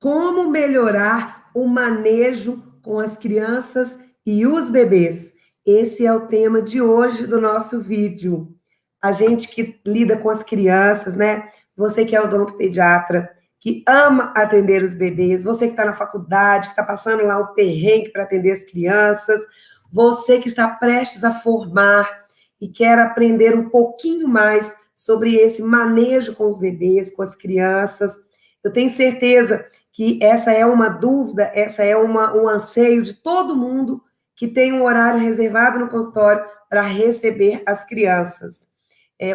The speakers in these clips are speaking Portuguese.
como melhorar o manejo com as crianças e os bebês. Esse é o tema de hoje do nosso vídeo. A gente que lida com as crianças, né? Você que é odontopediatra, que ama atender os bebês, você que está na faculdade, que está passando lá um perrengue para atender as crianças, você que está prestes a formar e quer aprender um pouquinho mais sobre esse manejo com os bebês, com as crianças. Eu tenho certeza que essa é uma dúvida, essa é um anseio de todo mundo que tem um horário reservado no consultório para receber as crianças.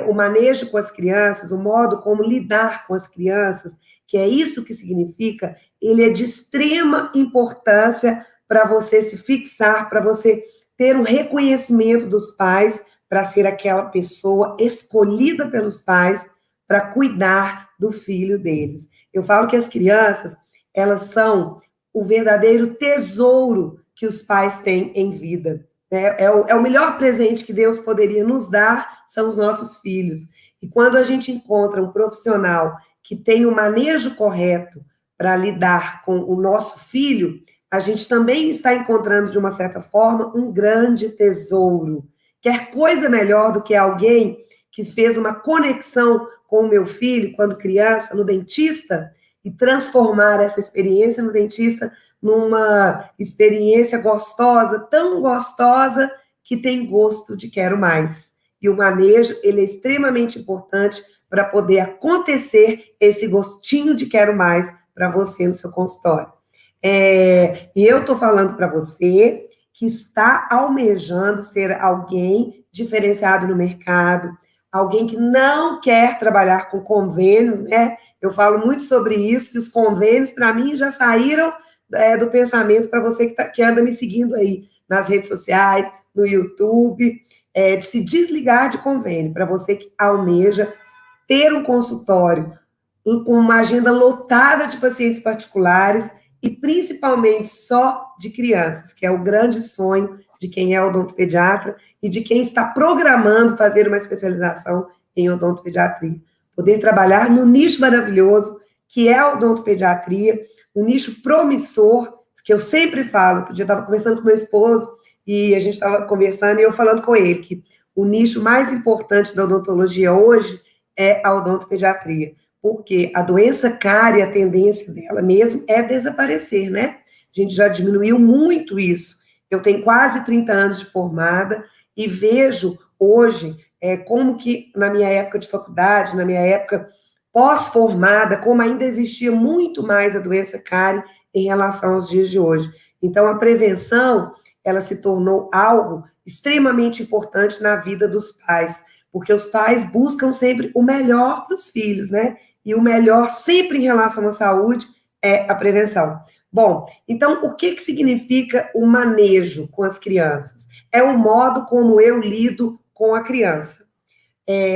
O manejo com as crianças, o modo como lidar com as crianças, que é isso que significa, ele é de extrema importância para você se fixar, para você ter o reconhecimento dos pais, para ser aquela pessoa escolhida pelos pais para cuidar do filho deles. Eu falo que as crianças, elas são o verdadeiro tesouro que os pais têm em vida. É o melhor presente que Deus poderia nos dar, são os nossos filhos. E quando a gente encontra um profissional que tem o manejo correto para lidar com o nosso filho, a gente também está encontrando, de uma certa forma, um grande tesouro. Quer coisa melhor do que alguém que fez uma conexão com o meu filho, quando criança, no dentista, e transformar essa experiência no dentista numa experiência gostosa, tão gostosa, que tem gosto de quero mais. E o manejo, ele é extremamente importante para poder acontecer esse gostinho de quero mais para você no seu consultório. E eu estou falando para você que está almejando ser alguém diferenciado no mercado, alguém que não quer trabalhar com convênios, né? Eu falo muito sobre isso, que os convênios, para mim, já saíram do pensamento para você que anda me seguindo aí nas redes sociais, no YouTube, de se desligar de convênio, para você que almeja ter um consultório com uma agenda lotada de pacientes particulares e principalmente só de crianças, que é o grande sonho de quem é odontopediatra e de quem está programando fazer uma especialização em odontopediatria. Poder trabalhar no nicho maravilhoso que é a odontopediatria, um nicho promissor, que eu sempre falo. Outro dia eu estava conversando com meu esposo e a gente estava conversando e eu falando com ele que o nicho mais importante da odontologia hoje é a odontopediatria, porque a doença cárie, a tendência dela mesmo é desaparecer, né? A gente já diminuiu muito isso. Eu tenho quase 30 anos de formada e vejo hoje como que na minha época de faculdade, na minha época pós-formada, como ainda existia muito mais a doença cárie em relação aos dias de hoje. Então, a prevenção, ela se tornou algo extremamente importante na vida dos pais, porque os pais buscam sempre o melhor para os filhos, né? E o melhor sempre em relação à saúde é a prevenção. Bom, então, o que significa o manejo com as crianças? É o modo como eu lido com a criança.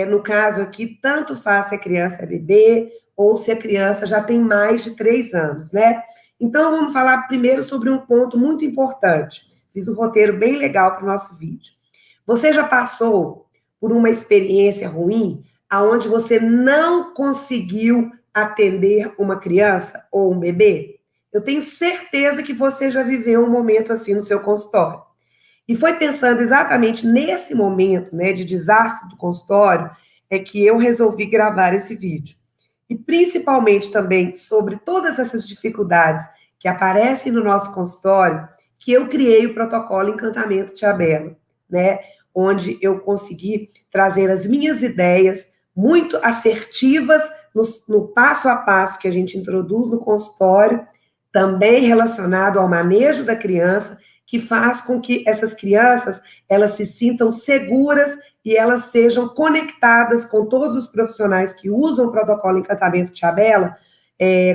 No caso aqui, tanto faz se a criança é bebê ou se a criança já tem mais de 3 anos, né? Então, vamos falar primeiro sobre um ponto muito importante. Fiz um roteiro bem legal para o nosso vídeo. Você já passou por uma experiência ruim, aonde você não conseguiu atender uma criança ou um bebê? Eu tenho certeza que você já viveu um momento assim no seu consultório. E foi pensando exatamente nesse momento, né, de desastre do consultório, que eu resolvi gravar esse vídeo. E principalmente também sobre todas essas dificuldades que aparecem no nosso consultório, que eu criei o protocolo Encantamento Tia Bela, né, onde eu consegui trazer as minhas ideias muito assertivas no passo a passo que a gente introduz no consultório, também relacionado ao manejo da criança, que faz com que essas crianças, elas se sintam seguras e elas sejam conectadas com todos os profissionais que usam o protocolo Encantamento Tia Bela,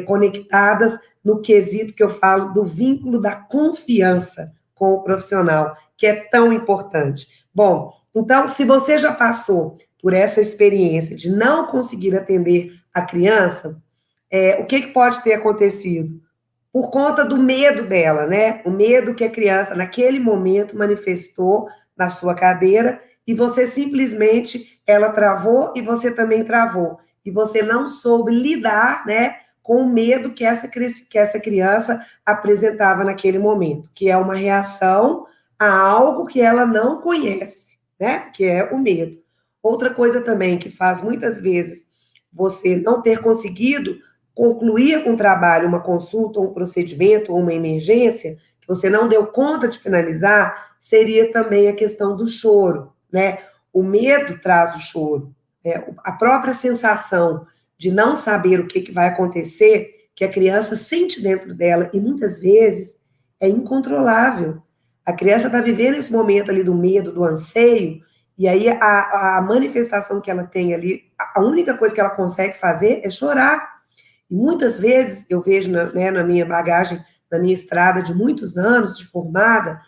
conectadas no quesito que eu falo do vínculo da confiança com o profissional, que é tão importante. Bom, então, se você já passou por essa experiência de não conseguir atender a criança, o que pode ter acontecido? Por conta do medo dela, né? O medo que a criança, naquele momento, manifestou na sua cadeira e você simplesmente, ela travou e você também travou. E você não soube lidar, né, com o medo que essa criança apresentava naquele momento, que é uma reação a algo que ela não conhece, né? Que é o medo. Outra coisa também que faz muitas vezes você não ter conseguido concluir com o trabalho uma consulta, um procedimento ou uma emergência, que você não deu conta de finalizar, seria também a questão do choro, né? O medo traz o choro, né? A própria sensação de não saber o que vai acontecer, que a criança sente dentro dela, e muitas vezes é incontrolável. A criança está vivendo esse momento ali do medo, do anseio, e aí a manifestação que ela tem ali, a única coisa que ela consegue fazer é chorar. E muitas vezes eu vejo na minha bagagem, na minha estrada de muitos anos de formada,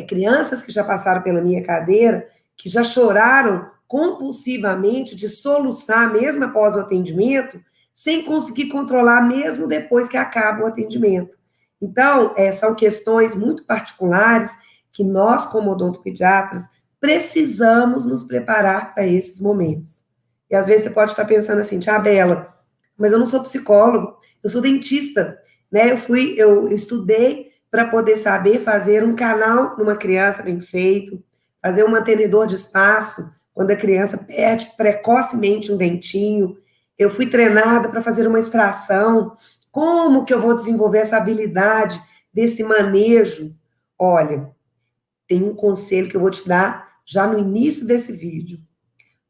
crianças que já passaram pela minha cadeira, que já choraram compulsivamente de soluçar mesmo após o atendimento, sem conseguir controlar mesmo depois que acaba o atendimento. Então, são questões muito particulares que nós, como odontopediatras, precisamos nos preparar para esses momentos. E às vezes você pode estar pensando assim, tia Bela, mas eu não sou psicólogo, eu sou dentista, né? Eu estudei para poder saber fazer um canal numa criança bem feito, fazer um mantenedor de espaço quando a criança perde precocemente um dentinho. Eu fui treinada para fazer uma extração. Como que eu vou desenvolver essa habilidade desse manejo? Olha, tem um conselho que eu vou te dar já no início desse vídeo.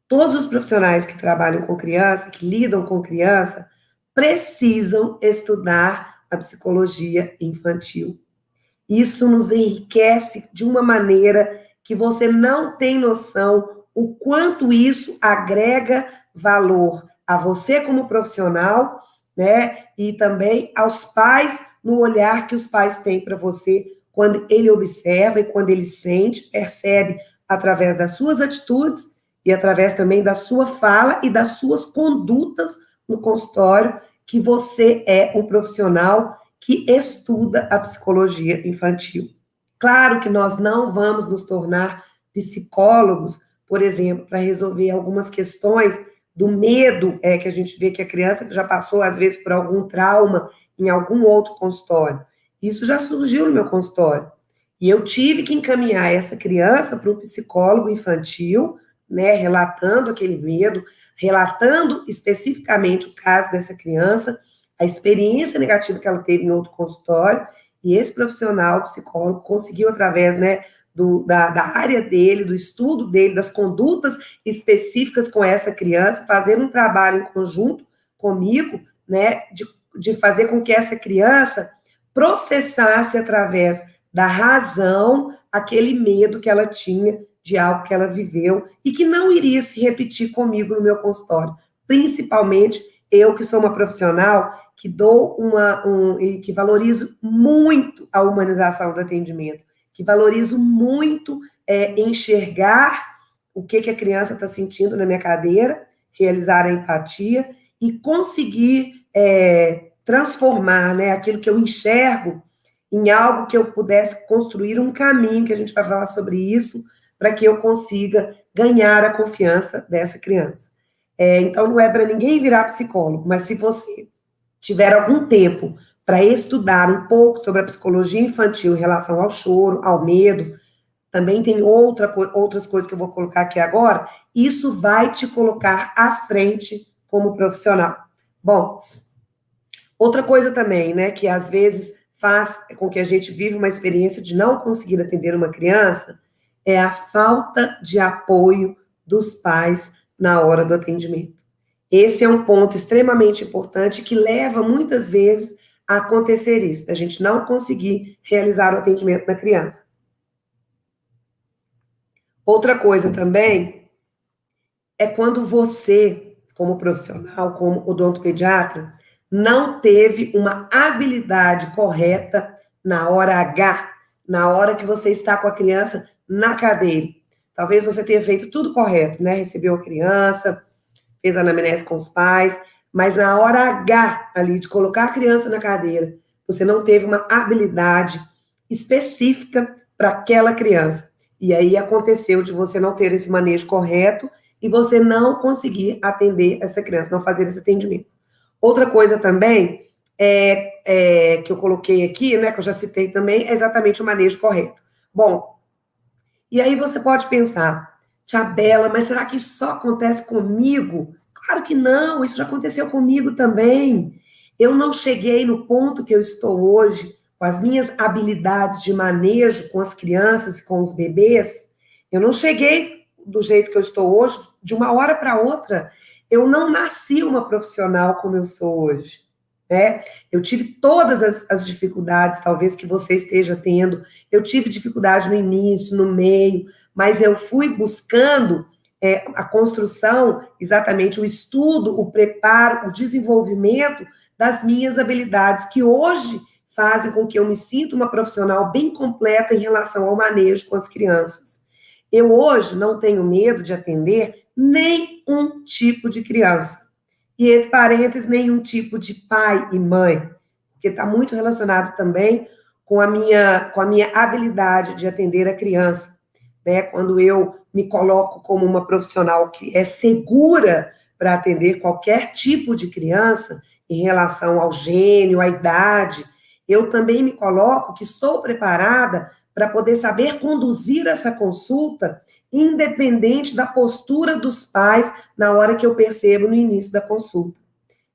Todos os profissionais que trabalham com criança, que lidam com criança, precisam estudar a psicologia infantil. Isso nos enriquece de uma maneira que você não tem noção o quanto isso agrega valor a você como profissional, né? E também aos pais, no olhar que os pais têm para você, quando ele observa e quando ele sente, percebe através das suas atitudes e através também da sua fala e das suas condutas no consultório, que você é um profissional que estuda a psicologia infantil. Claro que nós não vamos nos tornar psicólogos, por exemplo, para resolver algumas questões do medo que a gente vê que a criança já passou, às vezes, por algum trauma em algum outro consultório. Isso já surgiu no meu consultório. E eu tive que encaminhar essa criança para um psicólogo infantil, né, relatando aquele medo, relatando especificamente o caso dessa criança, a experiência negativa que ela teve em outro consultório, e esse profissional, psicólogo, conseguiu, através, né, da área dele, do estudo dele, das condutas específicas com essa criança, fazer um trabalho em conjunto comigo, né, de fazer com que essa criança processasse através da razão aquele medo que ela tinha de algo que ela viveu e que não iria se repetir comigo no meu consultório. Principalmente eu, que sou uma profissional que dou que valorizo muito a humanização do atendimento, que valorizo muito enxergar o que a criança está sentindo na minha cadeira, realizar a empatia e conseguir transformar, né, aquilo que eu enxergo em algo que eu pudesse construir um caminho, que a gente vai falar sobre isso, para que eu consiga ganhar a confiança dessa criança. Então, não é para ninguém virar psicólogo, mas se você tiver algum tempo para estudar um pouco sobre a psicologia infantil em relação ao choro, ao medo, também tem outras coisas que eu vou colocar aqui agora, isso vai te colocar à frente como profissional. Bom, outra coisa também, né, que às vezes faz com que a gente viva uma experiência de não conseguir atender uma criança, é a falta de apoio dos pais na hora do atendimento. Esse é um ponto extremamente importante que leva muitas vezes a acontecer isso, a gente não conseguir realizar o atendimento da criança. Outra coisa também é quando você, como profissional, como odontopediatra, não teve uma habilidade correta na hora H, na hora que você está com a criança na cadeira. Talvez você tenha feito tudo correto, né? Recebeu a criança, fez a anamnese com os pais, mas na hora H ali de colocar a criança na cadeira, você não teve uma habilidade específica para aquela criança. E aí aconteceu de você não ter esse manejo correto e você não conseguir atender essa criança, não fazer esse atendimento. Outra coisa também que eu coloquei aqui, né, que eu já citei também, é exatamente o manejo correto. Bom, e aí você pode pensar, Tia Bela, mas será que isso só acontece comigo? Claro que não, isso já aconteceu comigo também. Eu não cheguei no ponto que eu estou hoje, com as minhas habilidades de manejo com as crianças e com os bebês. Eu não cheguei do jeito que eu estou hoje, de uma hora para outra. Eu não nasci uma profissional como eu sou hoje, né? Eu tive todas as dificuldades, talvez, que você esteja tendo. Eu tive dificuldade no início, no meio, mas eu fui buscando a construção, exatamente o estudo, o preparo, o desenvolvimento das minhas habilidades, que hoje fazem com que eu me sinta uma profissional bem completa em relação ao manejo com as crianças. Eu hoje não tenho medo de atender nenhum tipo de criança. E, entre parênteses, nenhum tipo de pai e mãe, porque está muito relacionado também com a minha habilidade de atender a criança, né? Quando eu me coloco como uma profissional que é segura para atender qualquer tipo de criança em relação ao gênio, à idade, eu também me coloco que estou preparada para poder saber conduzir essa consulta, independente da postura dos pais na hora que eu percebo no início da consulta.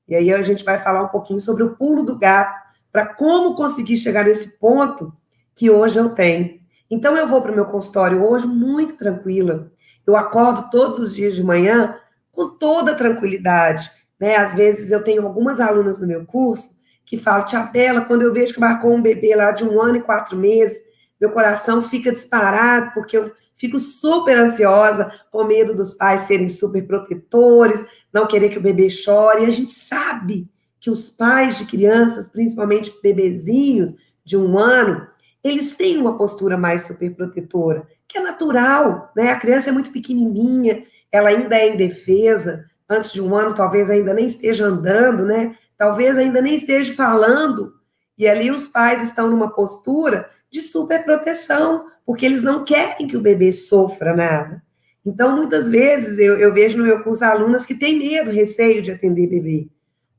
E aí a gente vai falar um pouquinho sobre o pulo do gato, para como conseguir chegar nesse ponto que hoje eu tenho. Então eu vou para o meu consultório hoje muito tranquila. Eu acordo todos os dias de manhã com toda tranquilidade, né? Às vezes eu tenho algumas alunas no meu curso que falam, Tia Bela, quando eu vejo que marcou um bebê lá de 1 ano e 4 meses, meu coração fica disparado, porque eu fico super ansiosa, com medo dos pais serem super protetores, não querer que o bebê chore. E a gente sabe que os pais de crianças, principalmente bebezinhos de 1 ano, eles têm uma postura mais super protetora, que é natural, né? A criança é muito pequenininha, ela ainda é indefesa, antes de 1 ano talvez ainda nem esteja andando, né? Talvez ainda nem esteja falando, e ali os pais estão numa postura de super proteção, porque eles não querem que o bebê sofra nada. Então, muitas vezes, eu vejo no meu curso alunas que têm medo, receio de atender bebê.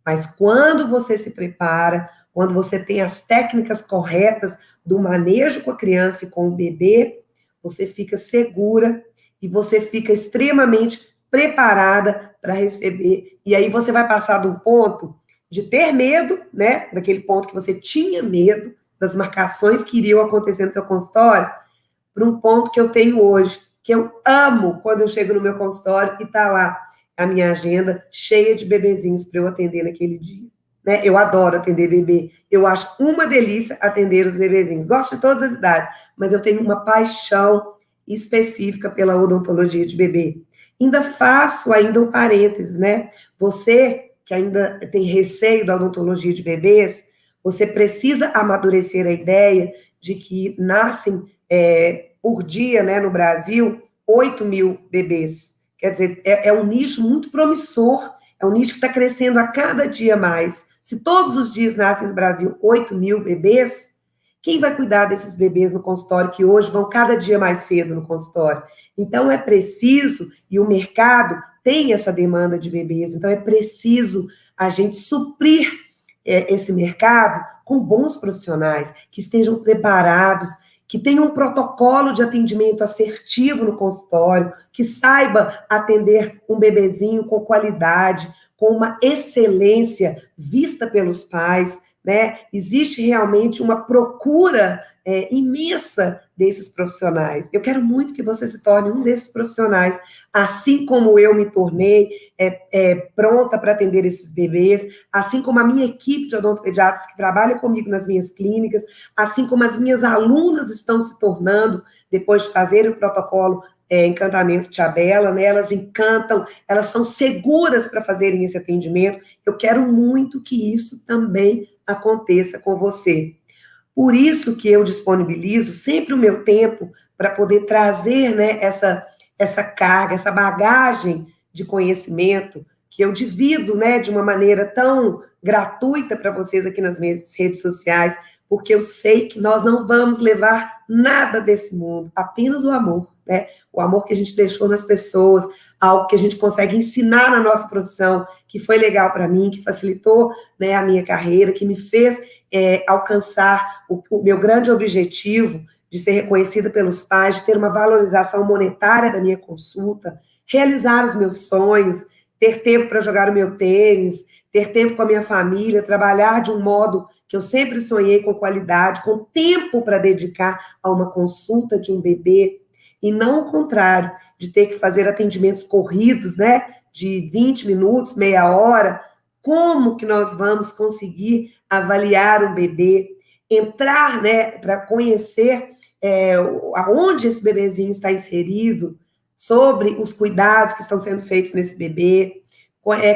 Mas quando você se prepara, quando você tem as técnicas corretas do manejo com a criança e com o bebê, você fica segura e você fica extremamente preparada para receber. E aí você vai passar do ponto de ter medo, né, daquele ponto que você tinha medo, das marcações que iriam acontecer no seu consultório, para um ponto que eu tenho hoje, que eu amo quando eu chego no meu consultório e está lá a minha agenda cheia de bebezinhos para eu atender naquele dia. Né? Eu adoro atender bebê. Eu acho uma delícia atender os bebezinhos. Gosto de todas as idades, mas eu tenho uma paixão específica pela odontologia de bebê. Ainda faço ainda um parênteses, né? Você que ainda tem receio da odontologia de bebês, você precisa amadurecer a ideia de que nascem por dia, né, no Brasil, 8 mil bebês. Quer dizer, é um nicho muito promissor, é um nicho que está crescendo a cada dia mais. Se todos os dias nascem no Brasil 8 mil bebês, quem vai cuidar desses bebês no consultório que hoje vão cada dia mais cedo no consultório? Então é preciso, e o mercado tem essa demanda de bebês, então é preciso a gente suprir esse mercado com bons profissionais, que estejam preparados, que tenha um protocolo de atendimento assertivo no consultório, que saiba atender um bebezinho com qualidade, com uma excelência vista pelos pais, né? Existe realmente uma procura imensa desses profissionais. Eu quero muito que você se torne um desses profissionais, assim como eu me tornei pronta para atender esses bebês, assim como a minha equipe de odontopediatras que trabalha comigo nas minhas clínicas, assim como as minhas alunas estão se tornando, depois de fazer o protocolo Encantamento Tia Bela, né? Elas encantam, elas são seguras para fazerem esse atendimento. Eu quero muito que isso também aconteça com você. Por isso que eu disponibilizo sempre o meu tempo para poder trazer, né, essa carga, essa bagagem de conhecimento que eu divido, né, de uma maneira tão gratuita para vocês aqui nas minhas redes sociais, porque eu sei que nós não vamos levar nada desse mundo, apenas o amor, né? O amor que a gente deixou nas pessoas, algo que a gente consegue ensinar na nossa profissão, que foi legal para mim, que facilitou, né, a minha carreira, que me fez alcançar o meu grande objetivo de ser reconhecida pelos pais, de ter uma valorização monetária da minha consulta, realizar os meus sonhos, ter tempo para jogar o meu tênis, ter tempo com a minha família, trabalhar de um modo que eu sempre sonhei, com qualidade, com tempo para dedicar a uma consulta de um bebê, e não o contrário, de ter que fazer atendimentos corridos, né, de 20 minutos, meia hora. Como que nós vamos conseguir avaliar um bebê, entrar, né, para conhecer aonde esse bebezinho está inserido, sobre os cuidados que estão sendo feitos nesse bebê,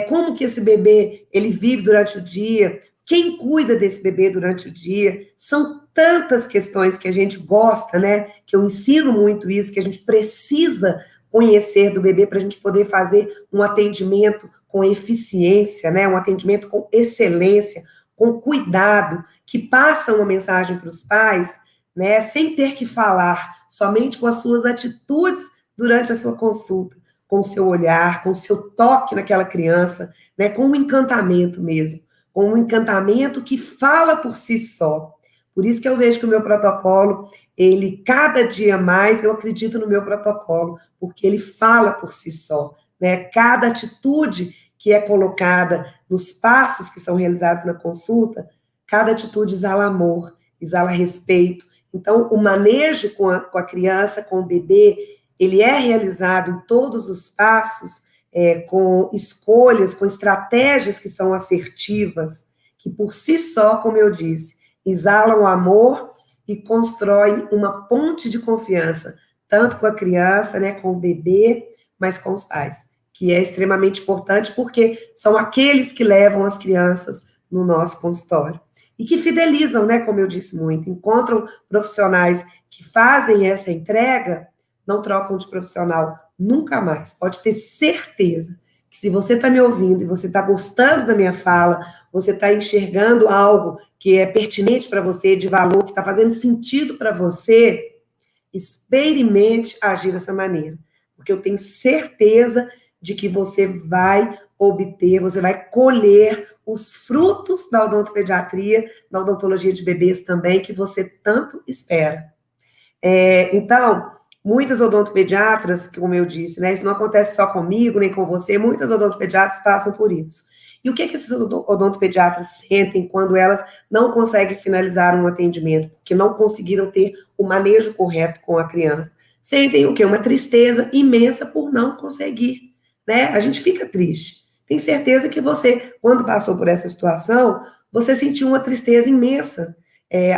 como que esse bebê ele vive durante o dia, quem cuida desse bebê durante o dia. São tantas questões que a gente gosta, né? Que eu ensino muito isso, que a gente precisa conhecer do bebê para a gente poder fazer um atendimento com eficiência, né? Um atendimento com excelência, com cuidado, que passa uma mensagem para os pais, né? Sem ter que falar, somente com as suas atitudes durante a sua consulta, com o seu olhar, com o seu toque naquela criança, né? Com um encantamento mesmo, com um encantamento que fala por si só. Por isso que eu vejo que o meu protocolo, ele, cada dia mais, eu acredito no meu protocolo, porque ele fala por si só, né? Cada atitude que é colocada nos passos que são realizados na consulta, cada atitude exala amor, exala respeito. Então, o manejo com a criança, com o bebê, ele é realizado em todos os passos, com escolhas, com estratégias que são assertivas, que por si só, como eu disse, exalam amor e constroem uma ponte de confiança, tanto com a criança, né, com o bebê, mas com os pais, que é extremamente importante, porque são aqueles que levam as crianças no nosso consultório. E que fidelizam, né, como eu disse muito, encontram profissionais que fazem essa entrega, não trocam de profissional nunca mais. Pode ter certeza que se você está me ouvindo e você está gostando da minha fala, você está enxergando algo que é pertinente para você, de valor, que está fazendo sentido para você, experimente agir dessa maneira. Porque eu tenho certeza de que você vai obter, você vai colher os frutos da odontopediatria, da odontologia de bebês também, que você tanto espera. Então, muitas odontopediatras, como eu disse, né, isso não acontece só comigo, nem com você, muitas odontopediatras passam por isso. E o que esses odontopediatras sentem quando elas não conseguem finalizar um atendimento, porque não conseguiram ter o manejo correto com a criança? Sentem o quê? Uma tristeza imensa por não conseguir, né? A gente fica triste. Tenho certeza que você, quando passou por essa situação, você sentiu uma tristeza imensa.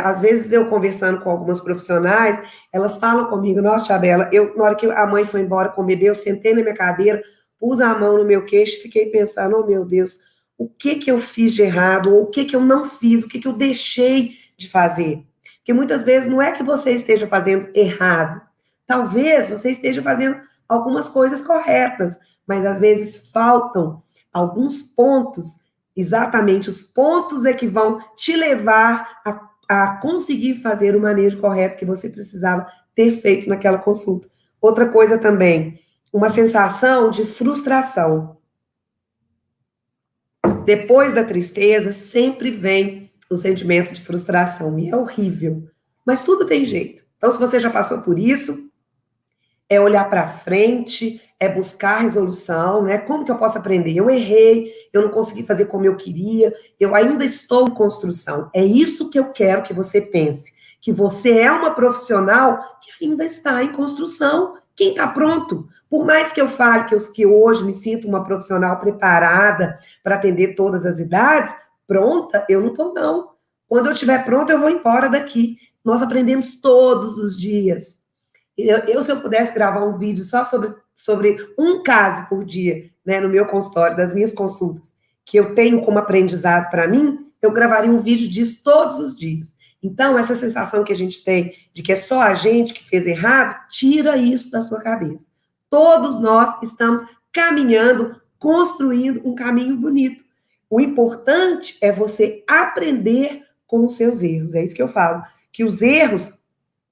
Às vezes eu conversando com algumas profissionais, elas falam comigo: nossa, Chabela, na hora que a mãe foi embora com o bebê, eu sentei na minha cadeira, pus a mão no meu queixo e fiquei pensando: oh meu Deus, o que eu fiz de errado, ou o que eu não fiz, o que eu deixei de fazer? Porque muitas vezes não é que você esteja fazendo errado, talvez você esteja fazendo algumas coisas corretas, mas às vezes faltam alguns pontos, exatamente os pontos é que vão te levar a conseguir fazer o manejo correto que você precisava ter feito naquela consulta. Outra coisa também, uma sensação de frustração. Depois da tristeza, sempre vem o sentimento de frustração, e é horrível, mas tudo tem jeito. Então, se você já passou por isso, é olhar para frente, é buscar resolução, né? Como que eu posso aprender? Eu errei, eu não consegui fazer como eu queria, eu ainda estou em construção. É isso que eu quero que você pense, que você é uma profissional que ainda está em construção. Quem está pronto? Por mais que eu fale que hoje me sinto uma profissional preparada para atender todas as idades, pronta, eu não estou, não. Quando eu estiver pronta, eu vou embora daqui. Nós aprendemos todos os dias. Se eu pudesse gravar um vídeo só sobre um caso por dia, né, no meu consultório, das minhas consultas, que eu tenho como aprendizado para mim, eu gravaria um vídeo disso todos os dias. Então, essa sensação que a gente tem de que é só a gente que fez errado, tira isso da sua cabeça. Todos nós estamos caminhando, construindo um caminho bonito. O importante é você aprender com os seus erros. É isso que eu falo, que os erros,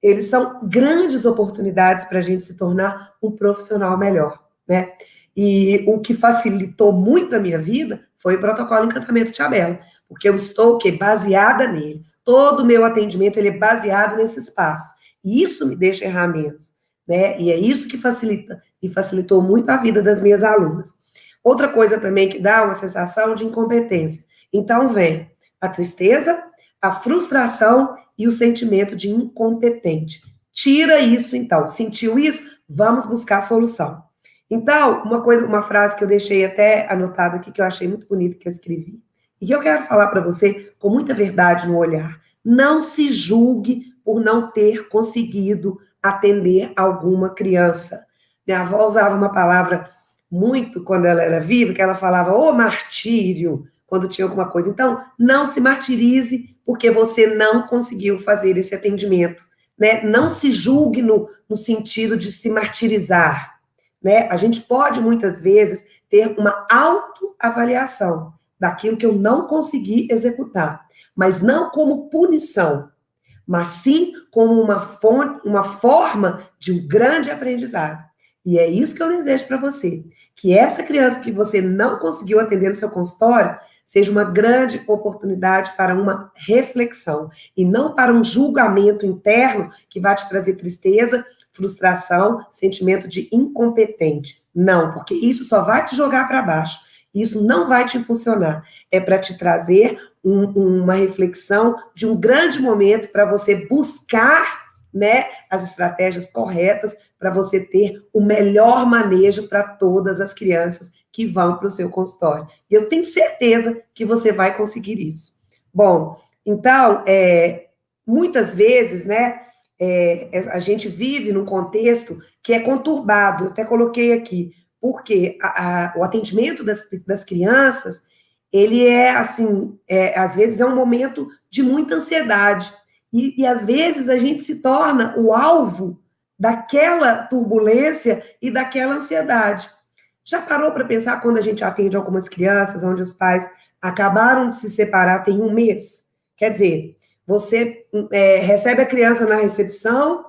eles são grandes oportunidades para a gente se tornar um profissional melhor, né? E o que facilitou muito a minha vida foi o protocolo Encantamento Tia Bela, porque eu estou o quê? Baseada nele. Todo o meu atendimento ele é baseado nesses passos. E isso me deixa errar menos, né? E é isso que facilita e facilitou muito a vida das minhas alunas. Outra coisa também que dá uma sensação de incompetência. Então vem a tristeza, a frustração e o sentimento de incompetente. Tira isso, então. Sentiu isso? Vamos buscar a solução. Então, uma frase que eu deixei até anotada aqui, que eu achei muito bonita, que eu escrevi, e que eu quero falar para você com muita verdade no olhar. Não se julgue por não ter conseguido atender alguma criança. Minha avó usava uma palavra muito quando ela era viva, que ela falava, ô martírio, quando tinha alguma coisa. Então, não se martirize porque você não conseguiu fazer esse atendimento, né? Não se julgue no sentido de se martirizar, né? A gente pode, muitas vezes, ter uma autoavaliação daquilo que eu não consegui executar, mas não como punição, mas sim como uma forma de um grande aprendizado. E é isso que eu desejo para você, que essa criança que você não conseguiu atender no seu consultório seja uma grande oportunidade para uma reflexão e não para um julgamento interno que vai te trazer tristeza, frustração, sentimento de incompetente. Não, porque isso só vai te jogar para baixo. Isso não vai te impulsionar. É para te trazer uma reflexão de um grande momento para você buscar, né, as estratégias corretas para você ter o melhor manejo para todas as crianças que vão para o seu consultório. E eu tenho certeza que você vai conseguir isso. Bom, então, muitas vezes, né, a gente vive num contexto que é conturbado, eu até coloquei aqui, porque o atendimento das crianças, ele é, assim, às vezes é um momento de muita ansiedade, e às vezes a gente se torna o alvo daquela turbulência e daquela ansiedade. Já parou para pensar quando a gente atende algumas crianças onde os pais acabaram de se separar tem um mês? Quer dizer, você recebe a criança na recepção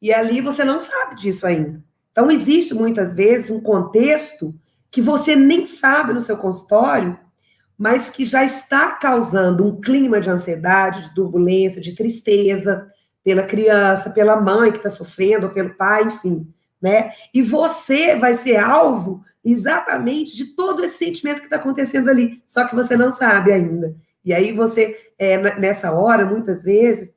e ali você não sabe disso ainda. Então, existe muitas vezes um contexto que você nem sabe no seu consultório, mas que já está causando um clima de ansiedade, de turbulência, de tristeza pela criança, pela mãe que está sofrendo, ou pelo pai, enfim, né? E você vai ser alvo exatamente de todo esse sentimento que está acontecendo ali, só que você não sabe ainda. E aí você, nessa hora, muitas vezes,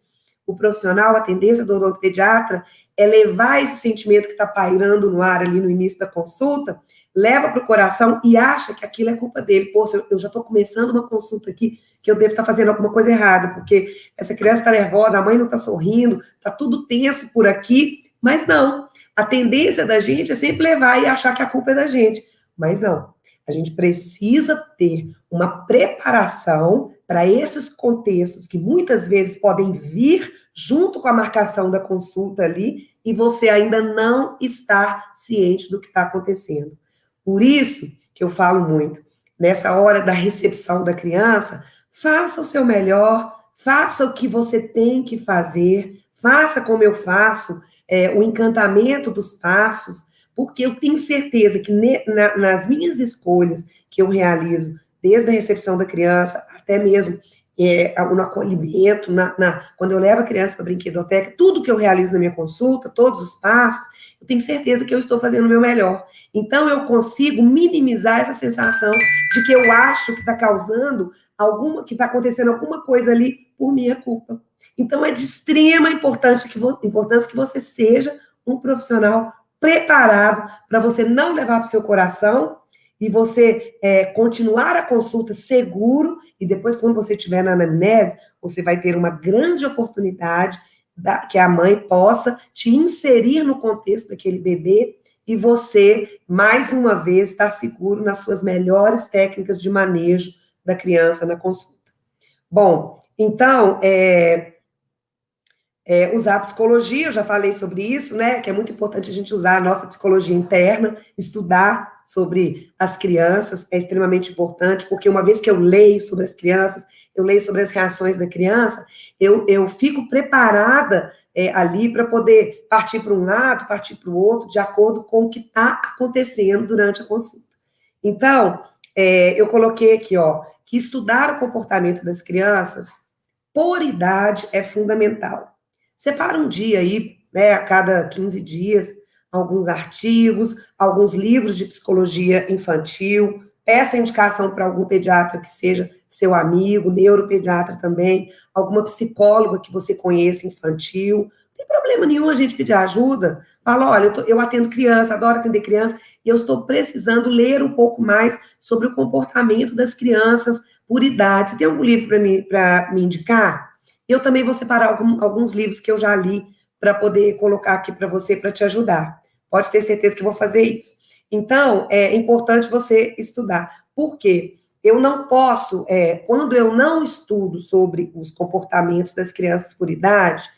o profissional, a tendência do odontopediatra é levar esse sentimento que está pairando no ar ali no início da consulta, leva para o coração e acha que aquilo é culpa dele. Poxa, eu já estou começando uma consulta aqui que eu devo estar fazendo alguma coisa errada, porque essa criança está nervosa, a mãe não está sorrindo, está tudo tenso por aqui, mas não. A tendência da gente é sempre levar e achar que a culpa é da gente, mas não. A gente precisa ter uma preparação para esses contextos que muitas vezes podem vir junto com a marcação da consulta ali e você ainda não está ciente do que está acontecendo. Por isso que eu falo muito, nessa hora da recepção da criança, faça o seu melhor, faça o que você tem que fazer, faça como eu faço, o encantamento dos passos, porque eu tenho certeza que nas minhas escolhas que eu realizo, desde a recepção da criança até mesmo no acolhimento, quando eu levo a criança para a brinquedoteca, tudo que eu realizo na minha consulta, todos os passos, eu tenho certeza que eu estou fazendo o meu melhor. Então, eu consigo minimizar essa sensação de que eu acho que está causando que está acontecendo alguma coisa ali por minha culpa. Então, é de extrema importância que você seja um profissional preparado para você não levar para o seu coração e você continuar a consulta seguro, e depois, quando você estiver na anamnese, você vai ter uma grande oportunidade que a mãe possa te inserir no contexto daquele bebê e você, mais uma vez, estar seguro nas suas melhores técnicas de manejo da criança na consulta. Bom, então, Usar a psicologia, eu já falei sobre isso, né? Que é muito importante a gente usar a nossa psicologia interna, estudar sobre as crianças, é extremamente importante, porque uma vez que eu leio sobre as crianças, eu leio sobre as reações da criança, eu fico preparada ali para poder partir para um lado, partir para o outro, de acordo com o que está acontecendo durante a consulta. Então, eu coloquei aqui, ó, que estudar o comportamento das crianças por idade é fundamental. Separa um dia aí, né, a cada 15 dias, alguns artigos, alguns livros de psicologia infantil, peça indicação para algum pediatra que seja seu amigo, neuropediatra também, alguma psicóloga que você conheça infantil. Não tem problema nenhum a gente pedir ajuda. Fala, olha, eu atendo criança, adoro atender criança, e eu estou precisando ler um pouco mais sobre o comportamento das crianças por idade. Você tem algum livro para me indicar? Eu também vou separar alguns livros que eu já li para poder colocar aqui para você, para te ajudar. Pode ter certeza que eu vou fazer isso. Então, é importante você estudar. Por quê? Eu não posso, quando eu não estudo sobre os comportamentos das crianças por idade,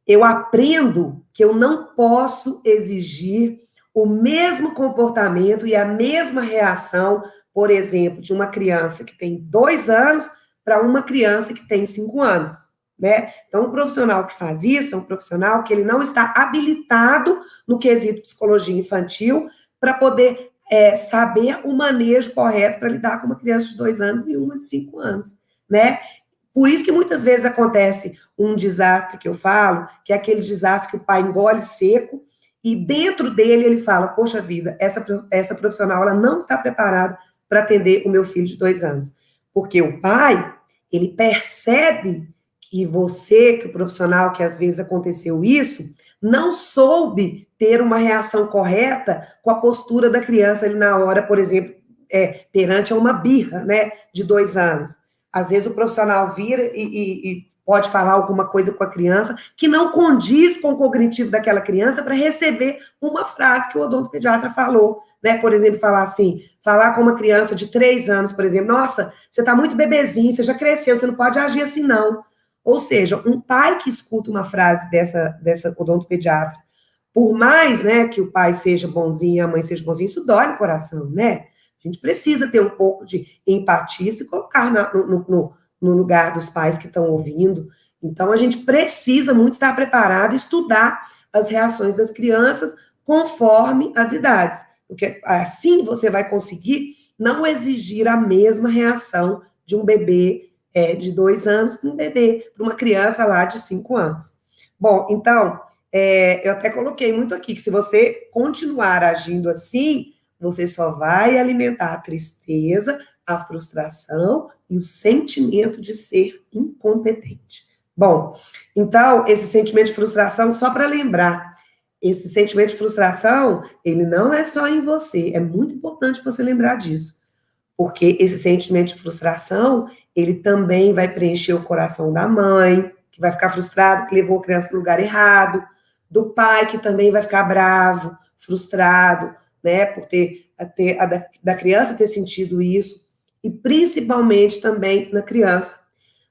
eu aprendo que eu não posso exigir o mesmo comportamento e a mesma reação, por exemplo, de uma criança que tem 2 anos para uma criança que tem 5 anos, né? Então, um profissional que faz isso é um profissional que ele não está habilitado no quesito psicologia infantil para poder saber o manejo correto para lidar com uma criança de 2 anos e uma de 5 anos, né? Por isso que muitas vezes acontece um desastre que eu falo, que é aquele desastre que o pai engole seco, e dentro dele ele fala, poxa vida, essa profissional ela não está preparada para atender o meu filho de 2 anos. Porque o pai, ele percebe que que o profissional, que às vezes aconteceu isso, não soube ter uma reação correta com a postura da criança ali na hora, por exemplo, perante a uma birra, né, de 2 anos. Às vezes o profissional vira e pode falar alguma coisa com a criança que não condiz com o cognitivo daquela criança para receber uma frase que o odontopediatra falou, né? Por exemplo, falar assim, falar com uma criança de 3 anos, por exemplo, nossa, você está muito bebezinho, você já cresceu, você não pode agir assim, não. Ou seja, um pai que escuta uma frase dessa odontopediatra, por mais, né, que o pai seja bonzinho e a mãe seja bonzinha, isso dói no coração, né? A gente precisa ter um pouco de empatia e se colocar no lugar dos pais que estão ouvindo. Então, a gente precisa muito estar preparado e estudar as reações das crianças conforme as idades, porque assim você vai conseguir não exigir a mesma reação de um bebê de 2 anos para um bebê, para uma criança lá de 5 anos. Bom, então, eu até coloquei muito aqui que se você continuar agindo assim, você só vai alimentar a tristeza, a frustração e o sentimento de ser incompetente. Bom, então, esse sentimento de frustração, só para lembrar, esse sentimento de frustração, ele não é só em você, é muito importante você lembrar disso, porque esse sentimento de frustração, ele também vai preencher o coração da mãe, que vai ficar frustrado, que levou a criança no lugar errado, do pai, que também vai ficar bravo, frustrado, né, por da criança ter sentido isso, e principalmente também na criança.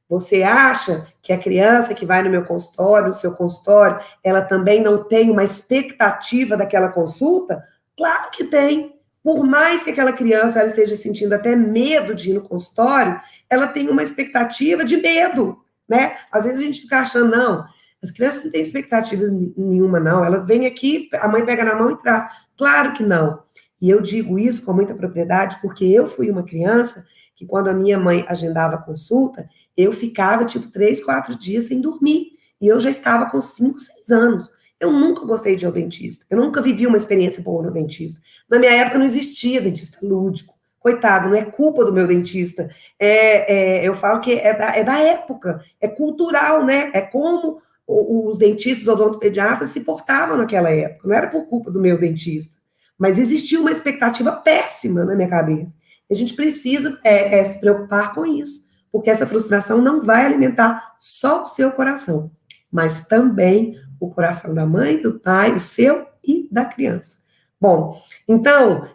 Você acha que a criança que vai no meu consultório, no seu consultório, ela também não tem uma expectativa daquela consulta? Claro que tem. Por mais que aquela criança ela esteja sentindo até medo de ir no consultório, ela tem uma expectativa de medo, né? Às vezes a gente fica achando, não, as crianças não têm expectativa nenhuma, não. Elas vêm aqui, a mãe pega na mão e traz. Claro que não. E eu digo isso com muita propriedade, porque eu fui uma criança que, quando a minha mãe agendava a consulta, eu ficava, tipo, 3, 4 dias sem dormir. E eu já estava com 5, 6 anos. Eu nunca gostei de ir ao dentista. Eu nunca vivi uma experiência boa no dentista. Na minha época não existia dentista lúdico. Coitado, não é culpa do meu dentista. Eu falo que é da época. É cultural, né? É como os dentistas odontopediatras se portavam naquela época. Não era por culpa do meu dentista. Mas existia uma expectativa péssima na minha cabeça. A gente precisa se preocupar com isso, porque essa frustração não vai alimentar só o seu coração, mas também o coração da mãe, do pai, o seu e da criança. Bom, então,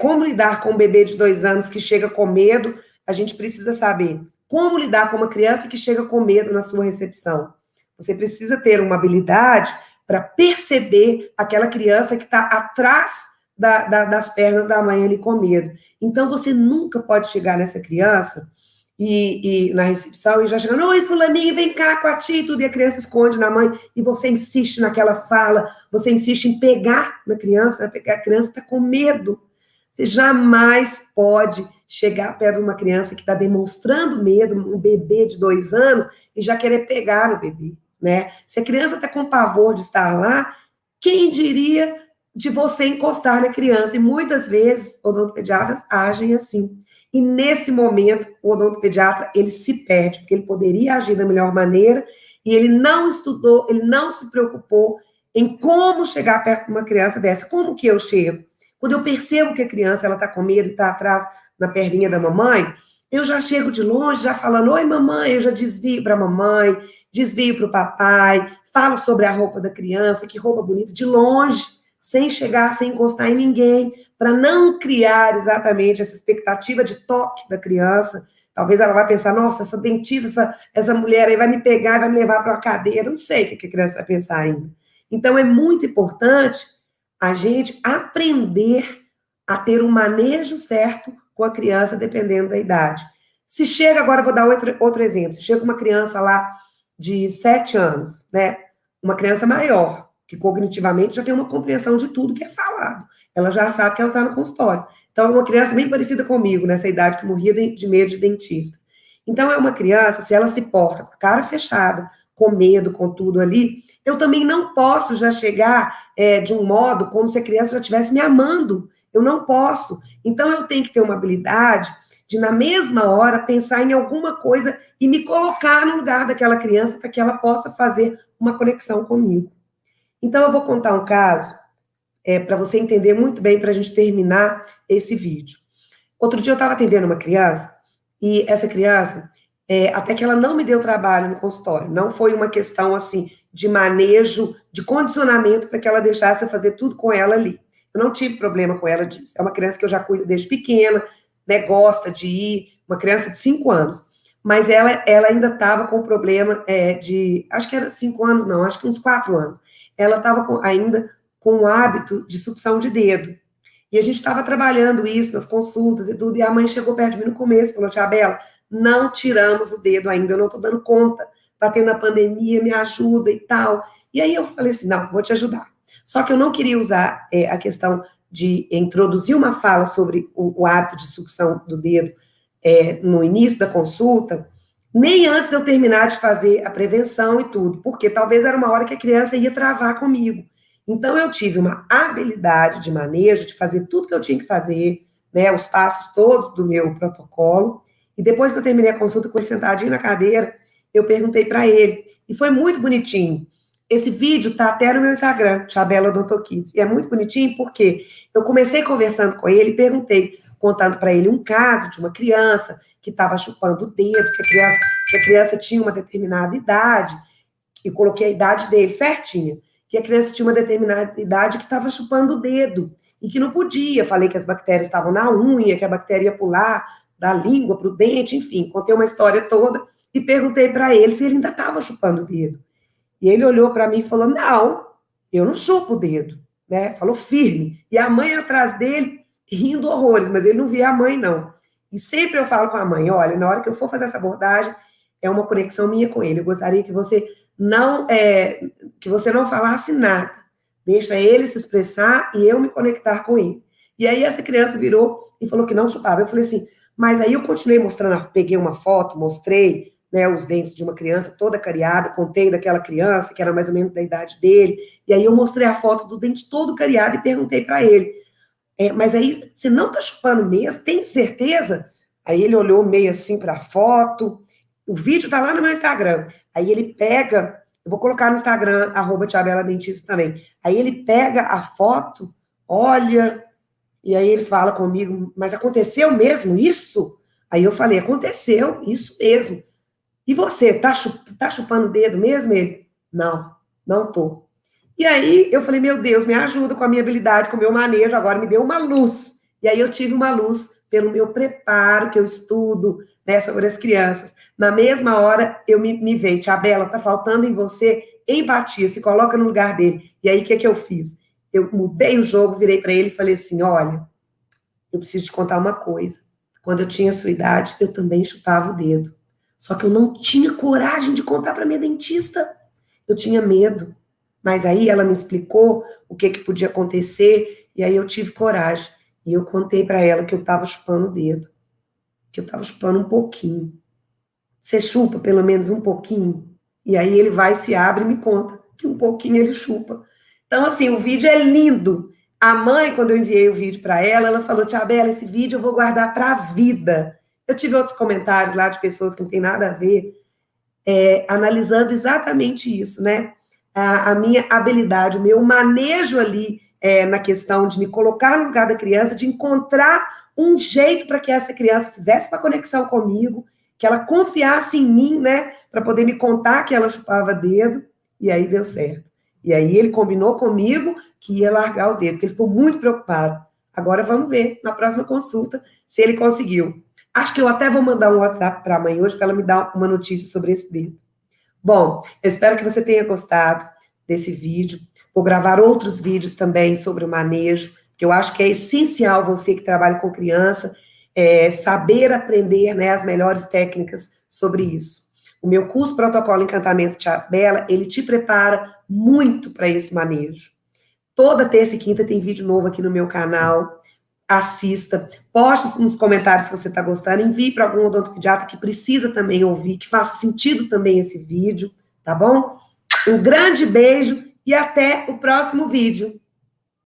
como lidar com um bebê de 2 anos que chega com medo? A gente precisa saber como lidar com uma criança que chega com medo na sua recepção. Você precisa ter uma habilidade para perceber aquela criança que está atrás das pernas da mãe ali com medo. Então, você nunca pode chegar nessa criança e na recepção e já chegando, oi, fulaninho, vem cá com a tia e tudo, e a criança esconde na mãe, e você insiste naquela fala, você insiste em pegar na criança, né, porque a criança está com medo. Você jamais pode chegar perto de uma criança que está demonstrando medo, um bebê de 2 anos, e já querer pegar o bebê, né? Se a criança está com pavor de estar lá, quem diria de você encostar na criança? E muitas vezes, odontopediatras agem assim. E nesse momento, o odontopediatra, ele se perde, porque ele poderia agir da melhor maneira, e ele não estudou, ele não se preocupou em como chegar perto de uma criança dessa. Como que eu chego? Quando eu percebo que a criança está com medo e está atrás na perninha da mamãe, eu já chego de longe, já falando, oi mamãe, eu já desvio para a mamãe, desvio para o papai, falo sobre a roupa da criança, que roupa bonita, de longe, sem chegar, sem encostar em ninguém, para não criar exatamente essa expectativa de toque da criança. Talvez ela vai pensar, nossa, essa dentista, essa mulher aí vai me pegar, vai me levar para uma cadeira, não sei o que a criança vai pensar ainda. Então, é muito importante a gente aprender a ter um manejo certo com a criança, dependendo da idade. Se chega, agora vou dar outro exemplo, se chega uma criança lá de 7 anos, né, uma criança maior, que cognitivamente já tem uma compreensão de tudo que é falado, ela já sabe que ela está no consultório. Então, é uma criança bem parecida comigo, nessa idade que morria de medo de dentista. Então, é uma criança, se ela se porta com a cara fechada, com medo, com tudo ali, eu também não posso já chegar de um modo como se a criança já estivesse me amando. Eu não posso. Então, eu tenho que ter uma habilidade de, na mesma hora, pensar em alguma coisa e me colocar no lugar daquela criança para que ela possa fazer uma conexão comigo. Então, eu vou contar um caso para você entender muito bem, para a gente terminar esse vídeo. Outro dia eu estava atendendo uma criança, e essa criança, até que ela não me deu trabalho no consultório, não foi uma questão, assim, de manejo, de condicionamento para que ela deixasse eu fazer tudo com ela ali. Eu não tive problema com ela disso. É uma criança que eu já cuido desde pequena, né, gosta de ir, uma criança de 5 anos. Mas ela ainda estava com problema acho que era 5 anos, não, acho que uns 4 anos. Ela estava ainda com o hábito de sucção de dedo. E a gente estava trabalhando isso nas consultas e tudo, e a mãe chegou perto de mim no começo e falou, tia Bela, não tiramos o dedo ainda, eu não estou dando conta, está tendo a pandemia, me ajuda e tal. E aí eu falei assim, não, vou te ajudar. Só que eu não queria usar a questão de introduzir uma fala sobre o hábito de sucção do dedo no início da consulta, nem antes de eu terminar de fazer a prevenção e tudo, porque talvez era uma hora que a criança ia travar comigo. Então, eu tive uma habilidade de manejo, de fazer tudo que eu tinha que fazer, né, os passos todos do meu protocolo, e depois que eu terminei a consulta com ele sentadinho na cadeira, eu perguntei para ele, e foi muito bonitinho. Esse vídeo tá até no meu Instagram, Chabela Odonto Kids, e é muito bonitinho porque eu comecei conversando com ele, perguntei, contando para ele um caso de uma criança que estava chupando o dedo, que a criança tinha uma determinada idade, e coloquei a idade dele certinha, que a criança tinha uma determinada idade que estava chupando o dedo, e que não podia, falei que as bactérias estavam na unha, que a bactéria ia pular da língua para o dente, enfim, contei uma história toda, e perguntei para ele se ele ainda estava chupando o dedo. E ele olhou para mim e falou, não, eu não chupo o dedo, né? Falou firme. E a mãe atrás dele, rindo horrores, mas ele não via a mãe, não. E sempre eu falo com a mãe, olha, na hora que eu for fazer essa abordagem, é uma conexão minha com ele. Eu gostaria que você não falasse nada. Deixa ele se expressar e eu me conectar com ele. E aí essa criança virou e falou que não chupava. Eu falei assim, mas aí eu continuei mostrando, peguei uma foto, mostrei, né, os dentes de uma criança toda cariada, contei daquela criança, que era mais ou menos da idade dele, e aí eu mostrei a foto do dente todo cariado e perguntei para ele, mas aí você não tá chupando mesmo? Tem certeza? Aí ele olhou meio assim para a foto, o vídeo tá lá no meu Instagram, aí ele pega, eu vou colocar no Instagram, @TiaBelaDentista também, aí ele pega a foto, olha, e aí ele fala comigo, mas aconteceu mesmo isso? Aí eu falei, aconteceu, isso mesmo. E você, tá chupando o dedo mesmo? Ele, não tô. E aí eu falei, meu Deus, me ajuda com a minha habilidade, com o meu manejo, agora me deu uma luz. E aí eu tive uma luz pelo meu preparo, que eu estudo, né, sobre as crianças. Na mesma hora, eu me veio, Tia Bela, tá faltando em você empatia, se coloca no lugar dele. E aí, o que eu fiz? Eu mudei o jogo, virei para ele e falei assim, olha, eu preciso te contar uma coisa. Quando eu tinha sua idade, eu também chupava o dedo. Só que eu não tinha coragem de contar para minha dentista. Eu tinha medo. Mas aí ela me explicou o que podia acontecer, e aí eu tive coragem. E eu contei para ela que eu estava chupando o dedo. Que eu estava chupando um pouquinho. Você chupa pelo menos um pouquinho? E aí ele vai, se abre e me conta que um pouquinho ele chupa. Então, assim, o vídeo é lindo. A mãe, quando eu enviei o vídeo para ela, ela falou, Tia Bela, esse vídeo eu vou guardar para a vida. Eu tive outros comentários lá de pessoas que não tem nada a ver, analisando exatamente isso, né? A minha habilidade, o meu manejo ali na questão de me colocar no lugar da criança, de encontrar um jeito para que essa criança fizesse uma conexão comigo, que ela confiasse em mim, né? Para poder me contar que ela chupava dedo, e aí deu certo. E aí ele combinou comigo que ia largar o dedo, porque ele ficou muito preocupado. Agora vamos ver, na próxima consulta, se ele conseguiu. Acho que eu até vou mandar um WhatsApp para a mãe hoje, para ela me dar uma notícia sobre esse dedo. Bom, eu espero que você tenha gostado desse vídeo. Vou gravar outros vídeos também sobre o manejo, que eu acho que é essencial você que trabalha com criança, saber aprender, né, as melhores técnicas sobre isso. O meu curso Protocolo Encantamento Tia Bela, ele te prepara muito para esse manejo. Toda terça e quinta tem vídeo novo aqui no meu canal. Assista, poste nos comentários se você está gostando, envie para algum odontopediatra que precisa também ouvir, que faça sentido também esse vídeo, tá bom? Um grande beijo e até o próximo vídeo.